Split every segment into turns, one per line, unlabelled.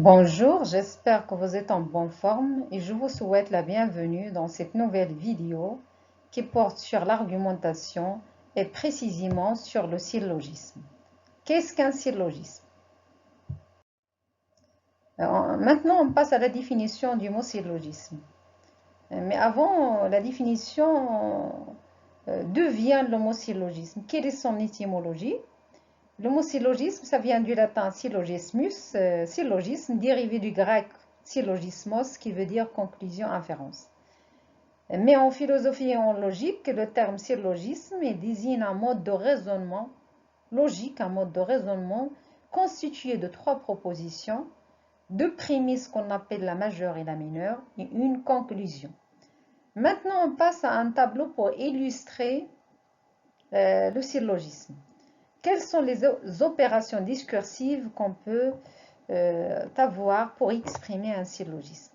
Bonjour, j'espère que vous êtes en bonne forme et je vous souhaite la bienvenue dans cette nouvelle vidéo qui porte sur l'argumentation et précisément sur le syllogisme. Qu'est-ce qu'un syllogisme? Maintenant, on passe à la définition du mot syllogisme. Mais avant la définition, d'où vient le mot syllogisme? Quelle est son étymologie? Le mot syllogisme, ça vient du latin syllogismus, syllogisme, dérivé du grec syllogismos, qui veut dire conclusion, inférence. Mais en philosophie et en logique, le terme syllogisme désigne un mode de raisonnement logique, un mode de raisonnement constitué de trois propositions, deux prémices qu'on appelle la majeure et la mineure, et une conclusion. Maintenant, on passe à un tableau pour illustrer le syllogisme. Quelles sont les opérations discursives qu'on peut avoir pour exprimer un syllogisme?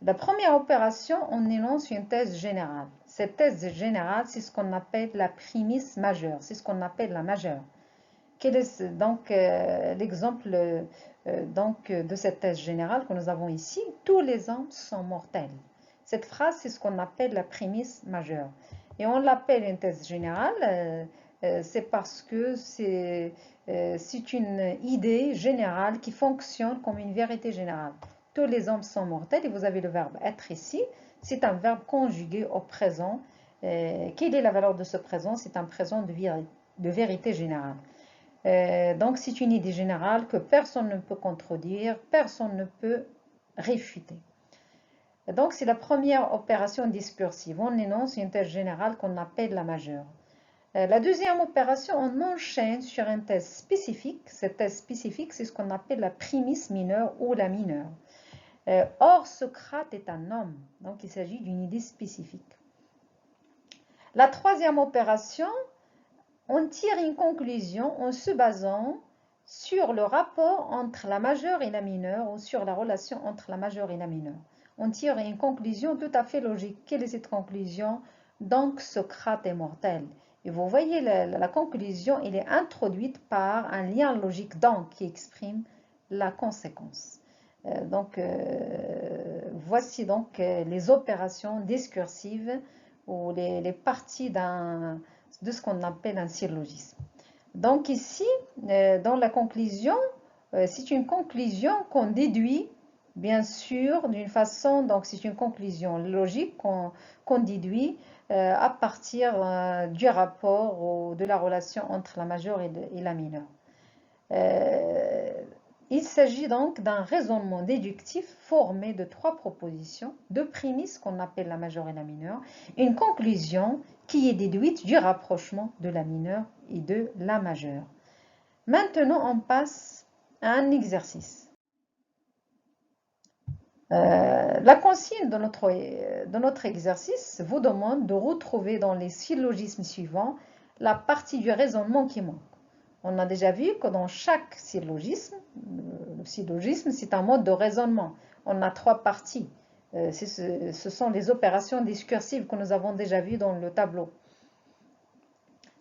La première opération, on énonce une thèse générale. Cette thèse générale, c'est ce qu'on appelle la prémisse majeure, c'est ce qu'on appelle la majeure. Quel est donc l'exemple de cette thèse générale que nous avons ici? Tous les hommes sont mortels. Cette phrase, c'est ce qu'on appelle la prémisse majeure. Et on l'appelle une thèse générale, c'est parce que c'est une idée générale qui fonctionne comme une vérité générale. Tous les hommes sont mortels et vous avez le verbe être ici. C'est un verbe conjugué au présent. Quelle est la valeur de ce présent? C'est un présent de vérité générale. Donc c'est une idée générale que personne ne peut contredire, personne ne peut réfuter. Donc c'est la première opération discursive. On énonce une thèse générale qu'on appelle la majeure. La deuxième opération, on enchaîne sur une thèse spécifique. Cette thèse spécifique, c'est ce qu'on appelle la prémisse mineure ou la mineure. Or, Socrate est un homme, donc il s'agit d'une idée spécifique. La troisième opération, on tire une conclusion en se basant sur le rapport entre la majeure et la mineure ou sur la relation entre la majeure et la mineure. On tire une conclusion tout à fait logique. Quelle est cette conclusion? Donc Socrate est mortel. Et vous voyez, la conclusion, elle est introduite par un lien logique donc qui exprime la conséquence. Voici donc les opérations discursives ou les parties de ce qu'on appelle un syllogisme. Donc ici, dans la conclusion, c'est une conclusion qu'on déduit, bien sûr, d'une façon, donc c'est une conclusion logique qu'on déduit à partir du rapport ou de la relation entre la majeure et la mineure. Il s'agit donc d'un raisonnement déductif formé de trois propositions, deux prémices qu'on appelle la majeure et la mineure, une conclusion qui est déduite du rapprochement de la mineure et de la majeure. Maintenant, on passe à un exercice. La consigne de notre exercice vous demande de retrouver dans les syllogismes suivants la partie du raisonnement qui manque. On a déjà vu que dans chaque syllogisme, le syllogisme, c'est un mode de raisonnement. On a trois parties. Ce sont les opérations discursives que nous avons déjà vues dans le tableau.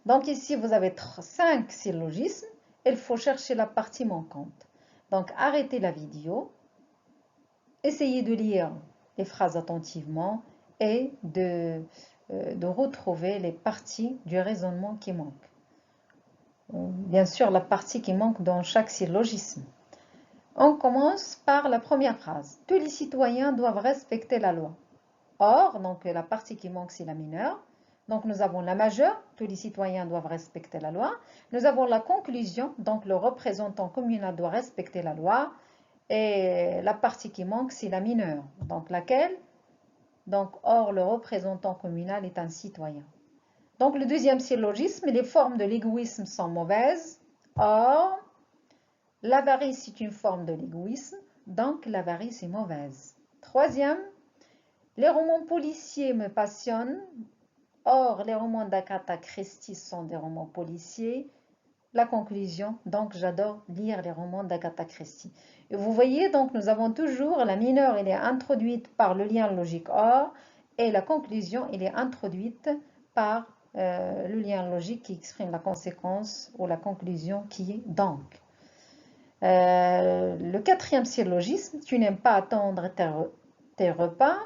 Donc ici, vous avez 5 syllogismes. Il faut chercher la partie manquante. Donc arrêtez la vidéo, essayez de lire les phrases attentivement et de retrouver les parties du raisonnement qui manquent. Bien sûr, la partie qui manque dans chaque syllogisme. On commence par la première phrase. Tous les citoyens doivent respecter la loi. Or, donc la partie qui manque, c'est la mineure. Donc nous avons la majeure, tous les citoyens doivent respecter la loi. Nous avons la conclusion, donc le représentant communal doit respecter la loi. Et la partie qui manque, c'est la mineure. Donc laquelle? Donc, or, le représentant communal est un citoyen. Donc le deuxième syllogisme, les formes de l'égoïsme sont mauvaises. Or, l'avarice est une forme de l'égoïsme, donc l'avarice est mauvaise. Troisième, les romans policiers me passionnent. Or, les romans d'Agatha Christie sont des romans policiers. La conclusion, donc j'adore lire les romans d'Agatha Christie. Et vous voyez, donc nous avons toujours la mineure, elle est introduite par le lien logique or, et la conclusion, elle est introduite par le lien logique qui exprime la conséquence ou la conclusion qui est donc. Le quatrième syllogisme, tu n'aimes pas attendre tes repas.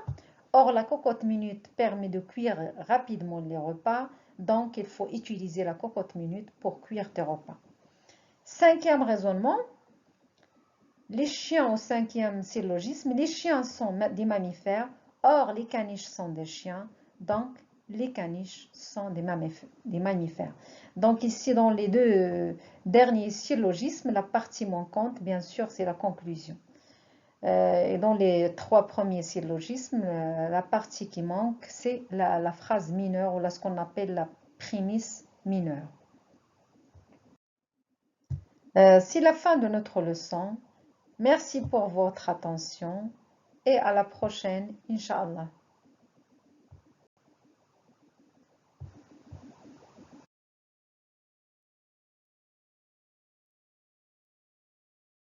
Or, la cocotte minute permet de cuire rapidement les repas, donc il faut utiliser la cocotte minute pour cuire tes repas. Cinquième raisonnement, les chiens au cinquième syllogisme, les chiens sont des mammifères, or les caniches sont des chiens, donc les caniches sont des mammifères. Donc ici, dans les deux derniers syllogismes, la partie manquante, bien sûr, c'est la conclusion. Et dans les trois premiers syllogismes, la partie qui manque, c'est la phrase mineure ou ce qu'on appelle la prémisse mineure. C'est la fin de notre leçon. Merci pour votre attention et à la prochaine, Inch'Allah.